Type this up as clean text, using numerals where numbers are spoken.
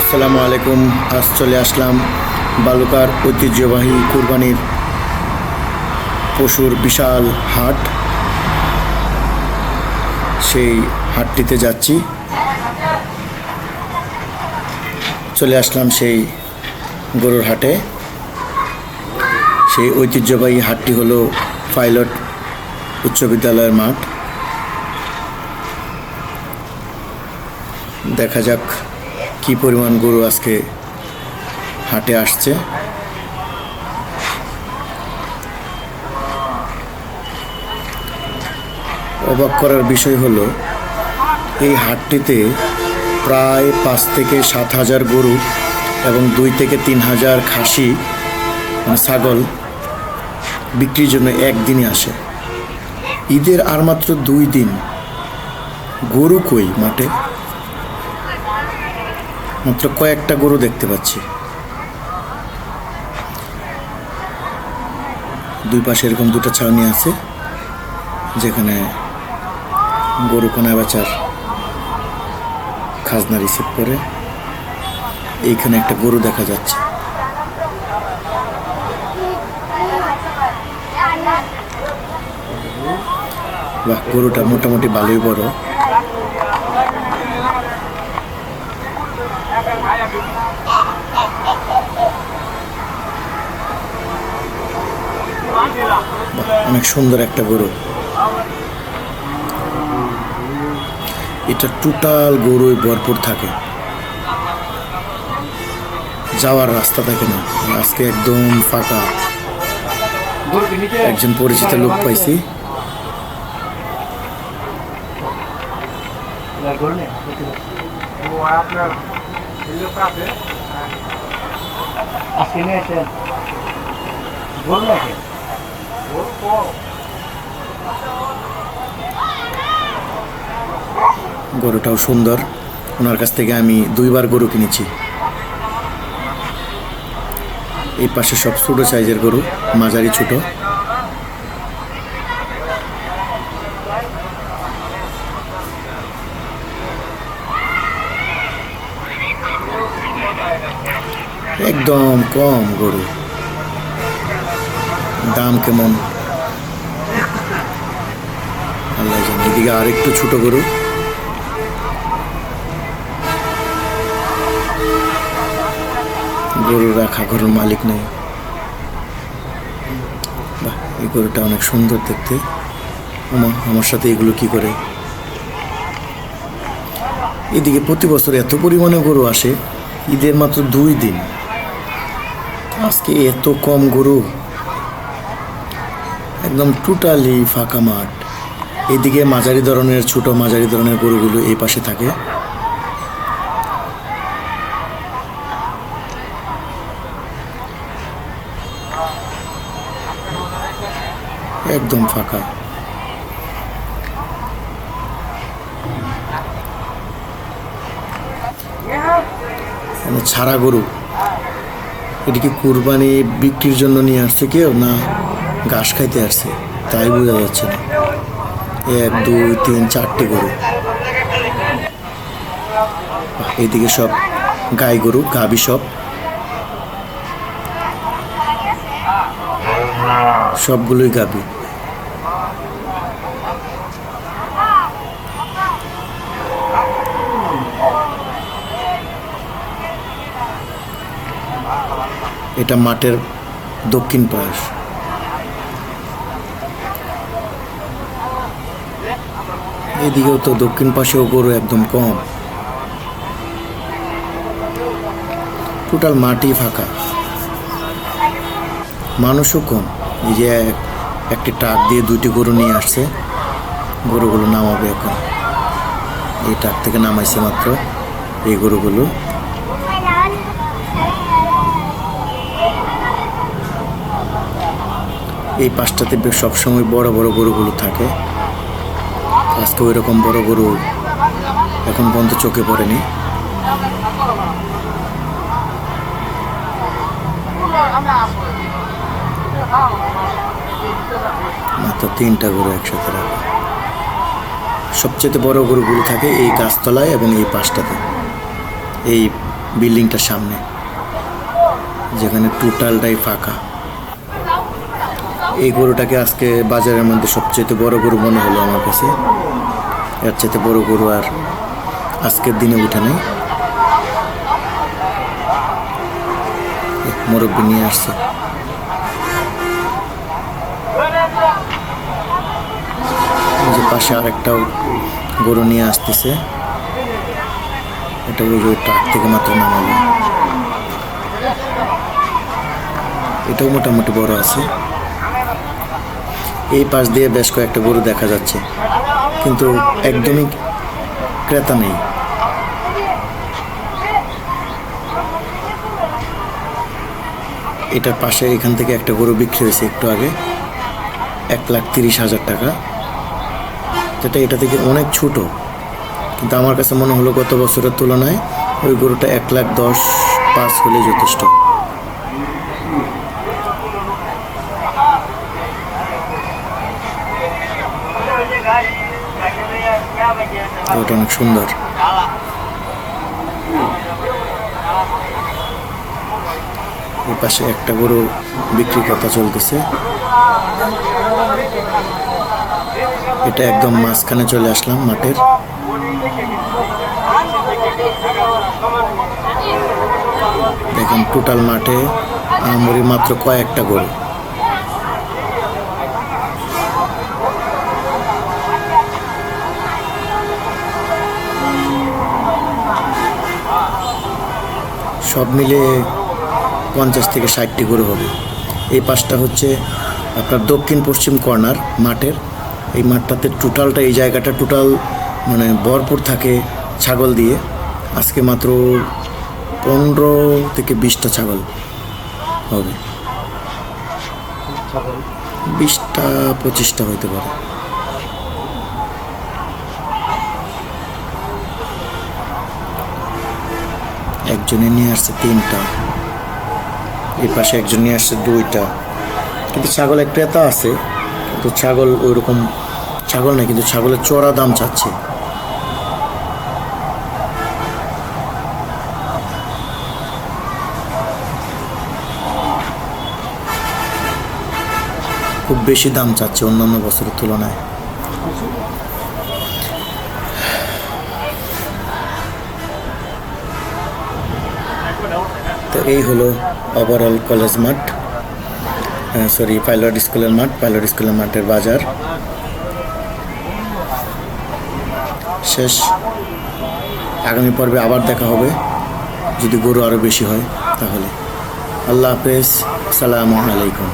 আসসালামু আলাইকুম। আজ চলে আসলাম বালুকার ঐতিহ্যবাহী কুরবানির পশুর বিশাল হাট। সেই হাটটিতে যাচ্ছি। চলে আসলাম সেই গরুর হাটে। সেই ঐতিহ্যবাহী হাটটি হলো পাইলট উচ্চ বিদ্যালয়ের মাঠ। দেখা যাক কি পরিমাণ গরু আজকে হাটে আসছে। অবাক করার বিষয় হলো এই হাটটিতে প্রায় 5 থেকে 7 হাজার গরু এবং 2 থেকে 3 হাজার খাসি ছাগল বিক্রির জন্য একদিনই আসে। ঈদের আর মাত্র 2 দিন, গরু কই মাঠে? মাত্র কয়েকটা গরু দেখতে পাচ্ছি। দুই পাশে এরকম দুটো ছাউনি আছে যেখানে গরু কেনা বেচার খাজনা রিসিভ করে। এইখানে একটা গরু দেখা যাচ্ছে। বাহ, গরুটা মোটামুটি ভালোই বড়। অনেক সুন্দর একটা গরু। এটা টোটাল গরুই ভরপুর থাকে, যাওয়ার রাস্তা থাকে না। আজকে একদম ফাঁকা। একজন পরিচিত লোক পাইছি। গরুটাও সুন্দর। ওনার কাছ থেকে আমি 2 বার গরু কিনেছি। এই পাশে সব ছোট সাইজের গরু, মাঝারি ছোট। একদম কম গরু। দাম কেমন আল্লাহ জানে। এদিকে আর একটু ছোট গরু। গরু রাখা, গরুর মালিক নেই। বাহ, এই গরুটা অনেক সুন্দর দেখতে। আমার সাথে এগুলো কি করে? এদিকে প্রতি বছর এত পরিমাণে গরু আসে, ঈদের মাত্র 2 দিন, আজকে এত কম গরু। একদম টোটালি ফাঁকা মাঠ। এদিকে মাঝারি ধরনের, ছোট মাঝারি ধরনের গরুগুলো এই পাশে থাকে। একদম ফাঁকা। ছাড়া গরু। এদিকে কুরবানি বিক্রির জন্য নিয়ে আসছে কেউ, না ঘাস খাইতে আসছে তাই বোঝা যাচ্ছে না। 1 2 3 4টে গরু। এদিকে সব গাই গরু, গাভী সব, সবগুলোই গাভী। এটা মাঠের দক্ষিণ পাশ। এদিকেও তো দক্ষিণ পাশেও গরু একদম কম। টোটাল মাঠই ফাঁকা, মানুষও কম। এই যে একটি ট্রাক দিয়ে 2টি গরু নিয়ে আসছে। গরুগুলো নামাবে এখন। এই ট্রাক থেকে নামাইছে মাত্র এই গরুগুলো। এই পাশটাতে সবসময় বড় বড় গরুগুলো থাকে। আজকে ওই রকম বড় গরু এখন পর্যন্ত চোখে পড়েনি। মাত্র 3টা গরু একসাথে রাখা। সবচেয়ে বড় গরুগুলো থাকে এই গাছতলায় এবং এই পাশটাতে, এই বিল্ডিংটার সামনে, যেখানে টোটালটাই ফাঁকা। এই গরুটাকে আজকে বাজারের মধ্যে সবচেয়ে বড় গরু মনে হলো আমার কাছে। এর চাইতে বড় গরু আর আজকের দিনে উঠে নেই। মুরব্বি নিয়ে আসছে। যে পাশে আরেকটাও গরু নিয়ে আসতেছে, এটা ওই ট্রাক থেকে মাত্র নামালো। এটাও মোটামুটি বড় আছে। এই পাশ দিয়ে বেশ কয়েকটা গরু দেখা যাচ্ছে, কিন্তু একদমই ক্রেতা নেই। এটার পাশে এখান থেকে একটা গরু বিক্রি হয়েছে একটু আগে, 1,30,000 টাকা, যেটা এটা থেকে অনেক ছোট। কিন্তু আমার কাছে মনে হলো গত বছরের তুলনায় ওই গরুটা 1,10,500 হলে যথেষ্ট। ওটা অনেক সুন্দর। এই পাশে একটা গরু বিক্রি কথা চলতেছে। এটা একদম মাঝখানে চলে আসলাম মাঠের। দেখেন টোটাল মাঠে আমরি মাত্র কয়েকটা গরু। সব মিলে 50 থেকে 60টি গরু হবে। এই পাশটা হচ্ছে আপনার দক্ষিণ পশ্চিম কর্নার মাঠের। এই মাঠটাতে টোটালটা, এই জায়গাটা টোটাল মানে ভরপুর থাকে ছাগল দিয়ে। আজকে মাত্র 15 থেকে 20টা ছাগল হবে, 20টা 25টা হইতে পারে। একজনে নিয়ে আসছে 3টা, এই পাশে একজন নিয়ে আসছে 2টা। কিন্তু ছাগলের ক্রেতা আছে, কিন্তু ছাগল ওইরকম ছাগল নেই, কিন্তু ছাগলের চড়া দাম চাচ্ছে। খুব বেশি দাম চাচ্ছে অন্যান্য বছরের তুলনায়। তো এই হলো ওভারঅল কলেজ মাঠ, পাইলট স্কুলের মাঠ। পাইলট স্কুলের মাঠের বাজার শেষ। আগামী পর্বে আবার দেখা হবে, যদি গরু আরও বেশি হয় তাহলে। আল্লাহ হাফেজ, আসসালামু আলাইকুম।